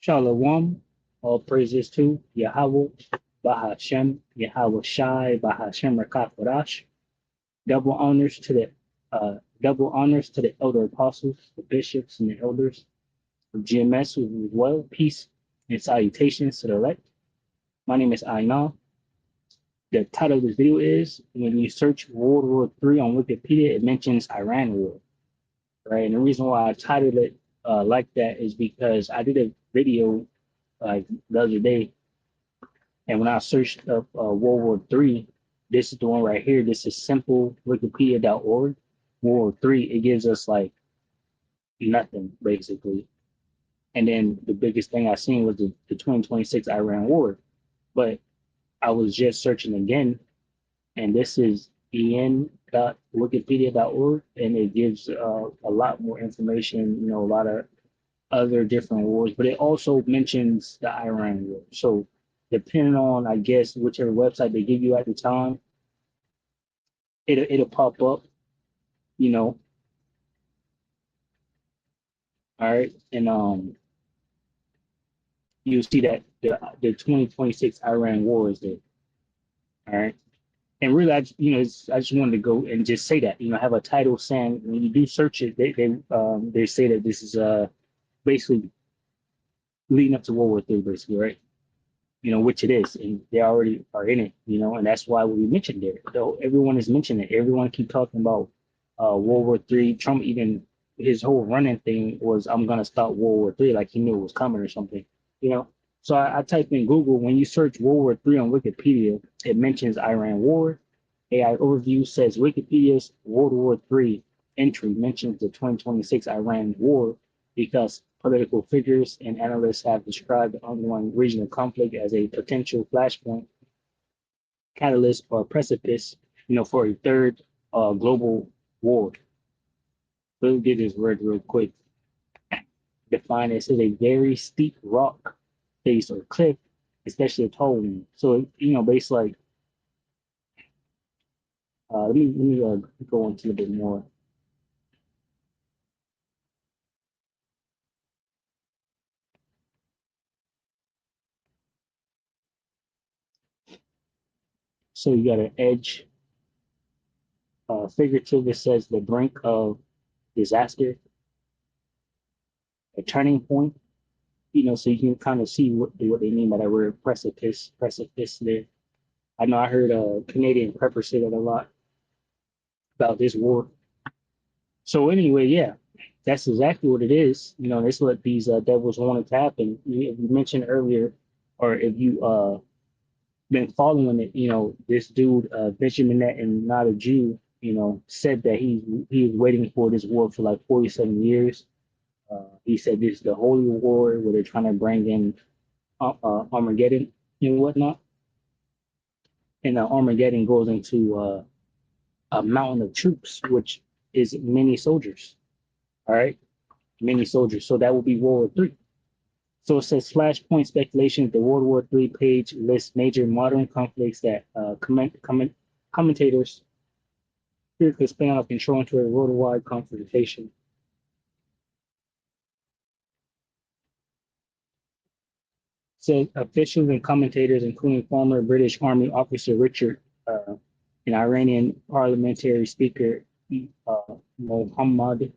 Shalom, all praises to Yahweh, Bahashem, Yahweh Shai, Bahashem Rakakwadash. Double honors to the elder apostles, the bishops, and the elders of GMS as well. Peace and salutations to the elect. My name is Aina. The title of this video is when you search World War III on Wikipedia, it mentions Iran War, right? And the reason why I titled it like that is because I did a video like the other day. And when I searched up World War III, this is the one right here. This is simple Wikipedia.org. World War III, it gives us like nothing basically. And then the biggest thing I seen was the 2026 Iran War. But I was just searching again, and this is en.wikipedia.org, and it gives a lot more information, a lot of other different wars, but it also mentions the Iran war. So depending on, I guess, whichever website they give you at the time, it'll pop up, you know. All right, and you'll see that the 2026 Iran war is there. All right, and really, I just wanted to go and just say that, have a title saying when you do search it, they say that this is basically leading up to World War III, basically, right? Which it is, and they already are in it, and that's why we mentioned it. Though everyone is mentioning it, everyone keep talking about World War III. Trump even his whole running thing was, "I'm gonna stop World War III," like he knew it was coming or something, you know. So I typed in Google. When you search World War III on Wikipedia, it mentions Iran War. AI overview says Wikipedia's World War III entry mentions the 2026 Iran War because political figures and analysts have described the ongoing regional conflict as a potential flashpoint, catalyst, or precipice, for a third global war. Let's get this word real quick. Defined as a very steep rock face or cliff, especially a tall one. So, basically, like, let me go into a bit more. So you got an edge, figurative. It says the brink of disaster, a turning point. So you can kind of see what they mean by that word precipice there. I know I heard a Canadian prepper say that a lot about this war. So anyway, yeah, that's exactly what it is. That's what these devils wanted to happen. If you mentioned earlier, or if you been following it, this dude Benjamin Net and not a Jew, said that he was waiting for this war for like 47 years. He said this is the holy war where they're trying to bring in Armageddon and whatnot. And Armageddon goes into a mountain of troops, which is many soldiers. All right, many soldiers. So that will be World War III. So it says flashpoint speculation. The World War III page lists major modern conflicts that commentators fear could span out of control into a worldwide confrontation. Said officials and commentators, including former British Army officer Richard and Iranian parliamentary speaker Mohammad,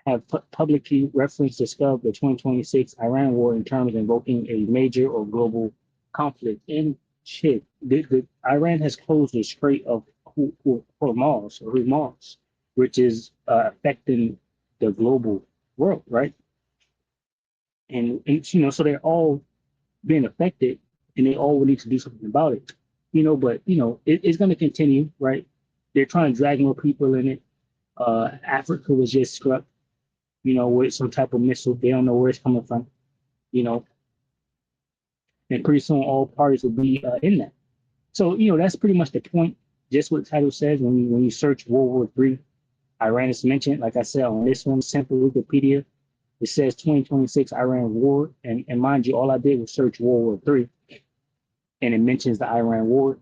have publicly referenced the scope of the 2026 Iran war in terms of invoking a major or global conflict. In shit, the Iran has closed the Strait of Hormuz, which is affecting the global world, right? And it's, so they're all being affected, and they all will need to do something about it. But it's going to continue, right? They're trying to drag more people in it. Africa was just struck, with some type of missile. They don't know where it's coming from, you know, and pretty soon all parties will be in that. So, that's pretty much the point. Just what the title says. When you search World War III, Iran is mentioned. Like I said, on this one, simple Wikipedia, it says 2026 Iran war. And mind you, all I did was search World War III, and it mentions the Iran war. It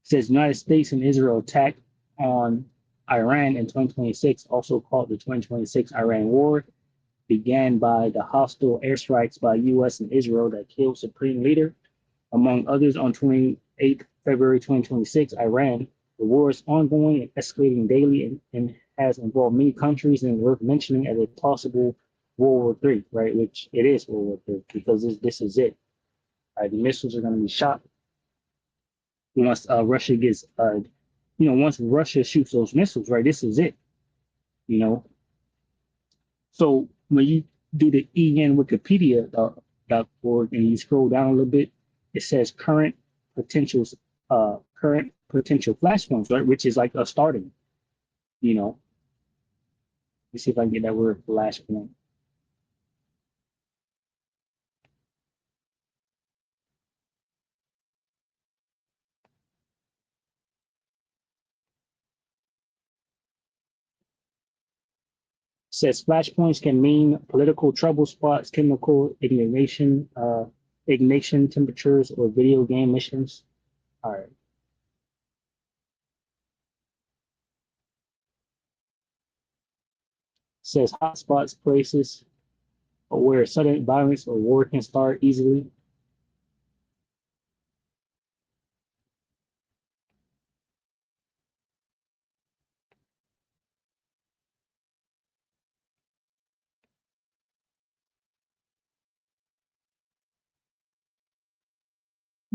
says United States and Israel attack on Iran in 2026, also called the 2026 Iran war. began by the hostile airstrikes by U.S. and Israel that killed Supreme Leader, among others, on 28th February 2026, Iran. The war is ongoing and escalating daily and has involved many countries and worth mentioning as a possible World War III, right? Which it is World War III because this is it. Right? The missiles are going to be shot once Russia gets, once Russia shoots those missiles, right? This is it, you know. So when you do the EN Wikipedia .org and you scroll down a little bit, it says current potential flashpoints, right? Which is like a starting, you know. Let's see if I can get that word flashpoint. Says flashpoints can mean political trouble spots, chemical ignition temperatures, or video game missions. All right. Says hotspots, places where sudden violence or war can start easily.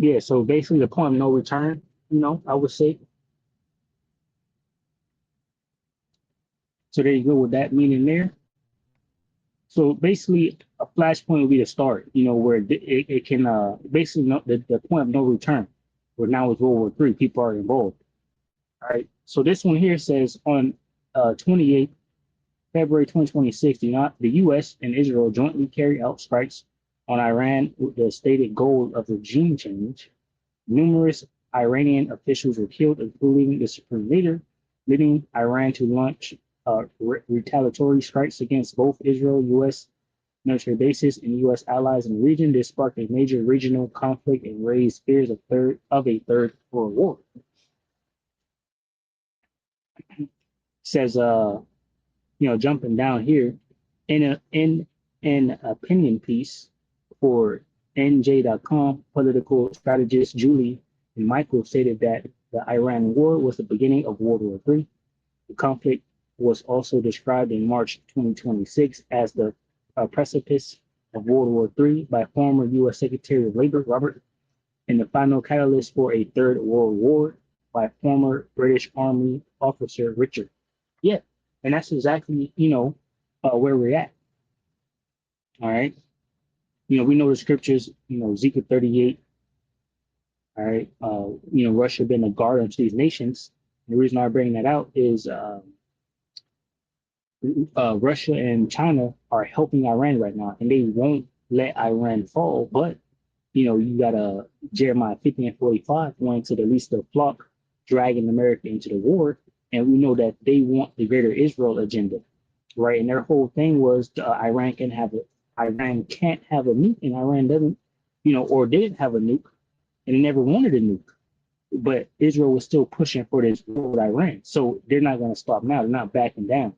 Yeah, so basically the point of no return, I would say. So there you go with that meaning there. So basically, a flashpoint would be the start, where it can basically the point of no return, where now it's World War III, people are involved. All right. So this one here says on 28th February 2026, the U.S. and Israel jointly carry out strikes on Iran with the stated goal of regime change. Numerous Iranian officials were killed, including the supreme leader, leading Iran to launch retaliatory strikes against both Israel, U.S. military bases, and U.S. allies in the region. This sparked a major regional conflict and raised fears of a third world war. Says, jumping down here, in an opinion piece for NJ.com, political strategist Julie and Michael stated that the Iran war was the beginning of World War III. The conflict was also described in March 2026 as the precipice of World War III by former U.S. Secretary of Labor Robert, and the final catalyst for a third world war by former British Army officer Richard. Yeah, and that's exactly, where we're at. All right. We know the scriptures, Ezekiel 38. All right. Russia been a guard unto these nations. And the reason I bring that out is Russia and China are helping Iran right now, and they won't let Iran fall. But you got Jeremiah 50 and 45 going to the least of the flock, dragging America into the war, and we know that they want the greater Israel agenda, right? And their whole thing was Iran can't have a nuke, and Iran doesn't, or didn't have a nuke, and they never wanted a nuke. But Israel was still pushing for this war with Iran, so they're not going to stop now. They're not backing down,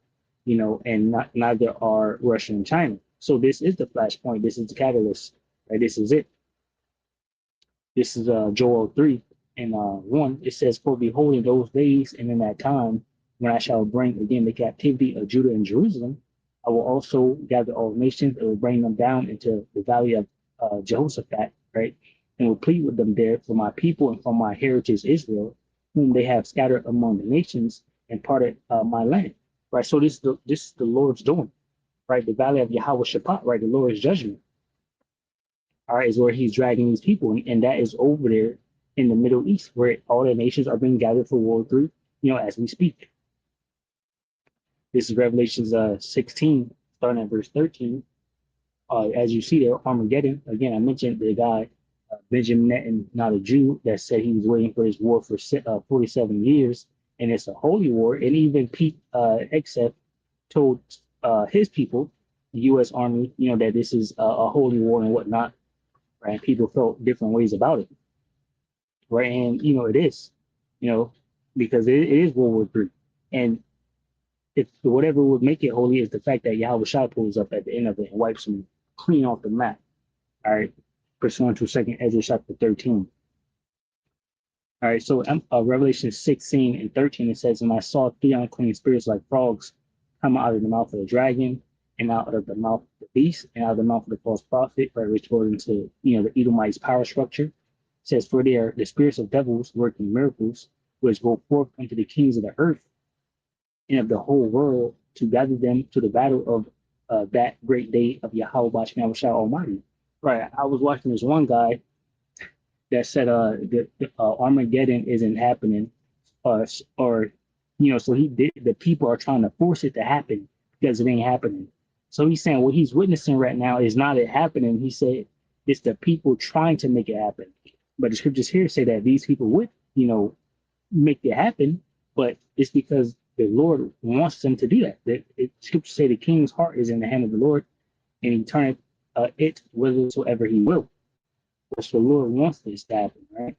and neither are Russia and China. So this is the flashpoint. This is the catalyst. Right? This is it. This is Joel 3 and 1. It says, "For behold, in those days and in that time, when I shall bring again the captivity of Judah and Jerusalem, I will also gather all nations and will bring them down into the valley of Jehoshaphat, right? And will plead with them there for my people and for my heritage Israel, whom they have scattered among the nations and parted my land." Right. So this is the Lord's doing, right? The valley of Yahweh Shaphat, right? The Lord's judgment. All right, is where he's dragging these people, and that is over there in the Middle East, where all the nations are being gathered for World War III, as we speak. This is Revelations 16, starting at verse 13. As you see there, Armageddon. Again, I mentioned the guy, Benjamin Netanyahu, not a Jew, that said he was waiting for this war for 47 years, and it's a holy war. And even Pete Hegseth told his people, the U.S. Army, that this is a holy war and whatnot. Right? People felt different ways about it, right? And it is, because it is World War III, and if whatever would make it holy is the fact that Yahweh Shai pulls up at the end of it and wipes them clean off the map. All right, pursuant to Second Ezra chapter 13. All right, so Revelation 16 and 13, it says, and I saw three unclean spirits like frogs come out of the mouth of the dragon, and out of the mouth of the beast, and out of the mouth of the false prophet, right, which goes into, the Edomites' power structure. It says, for they are the spirits of devils working miracles, which go forth unto the kings of the earth and of the whole world to gather them to the battle of that great day of Yahweh Bashman Almighty. Right, I was watching this one guy that said the Armageddon isn't happening, or so he did. The people are trying to force it to happen because it ain't happening. So he's saying what he's witnessing right now is not it happening. He said it's the people trying to make it happen. But the scriptures here say that these people would, make it happen, but it's because the Lord wants them to do that. Scriptures say the king's heart is in the hand of the Lord, and he turneth it whithersoever he will. So the Lord wants this to happen, right? It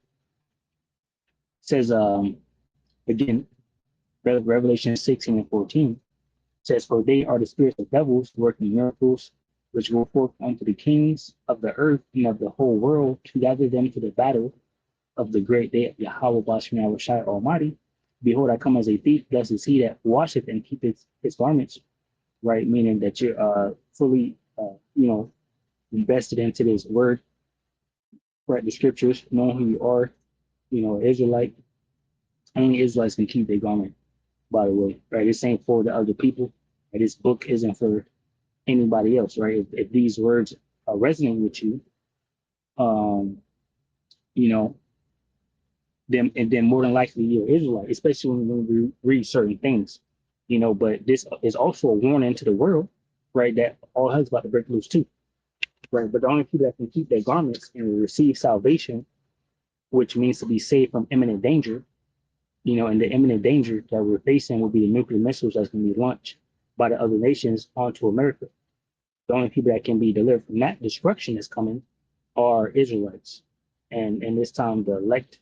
says again, Revelation 16 and 14 says, for they are the spirits of devils working miracles, which go forth unto the kings of the earth and of the whole world to gather them to the battle of the great day of Yahweh Bashman Shai Almighty. Behold, I come as a thief. Blessed is he that washeth and keepeth his garments, right? Meaning that you're fully, invested into this word, right? The scriptures, knowing who you are, Israelite. Only Israelites can keep their garment, by the way, right? This ain't for the other people. Right? This book isn't for anybody else, right? If these words are resonating with you, you know, then more than likely you're Israelite, especially when we read certain things, But this is also a warning to the world, right? That all hell's about to break loose too, right? But the only people that can keep their garments and receive salvation, which means to be saved from imminent danger, and the imminent danger that we're facing will be the nuclear missiles that's going to be launched by the other nations onto America. The only people that can be delivered from that destruction that's coming are Israelites, and this time the elect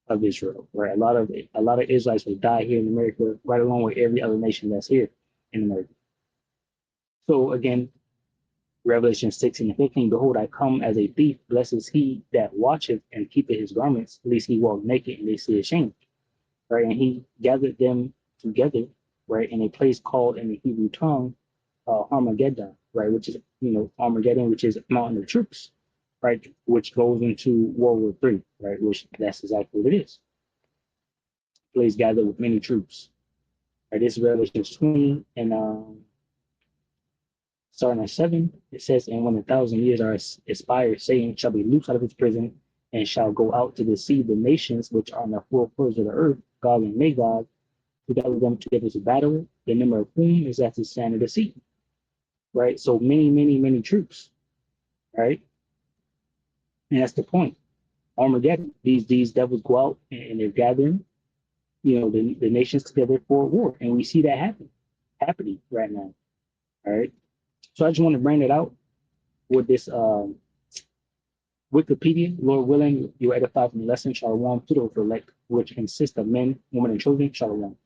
of Israel. Right, a lot of Israelites will die here in America, right along with every other nation that's here in America. So again, Revelation 16 and 15, behold, I come as a thief. Blessed is he that watcheth and keepeth his garments, lest he walk naked and they see his shame. Right, and he gathered them together, right, in a place called in the Hebrew tongue Armageddon, right, which is Armageddon, which is mountain of troops, right, which goes into World War III, right, which that's exactly what it is. Place gathered with many troops. Right, this is Revelation 20 and starting at 7, it says, and when 1,000 years are expired, Satan shall be loosed out of his prison and shall go out to deceive the nations which are in the four quarters of the earth, Gog and Magog, to gather them together to battle, the number of whom is as the sand of the sea. Right? So many, many, many troops. Right? And that's the point. Armageddon. These devils go out and they're gathering, the nations together for a war. And we see that happening right now. All right. So I just want to bring it out with this Wikipedia. Lord willing, you edify from the lesson, Shalom, to those elect, which consists of men, women, and children, Shalom.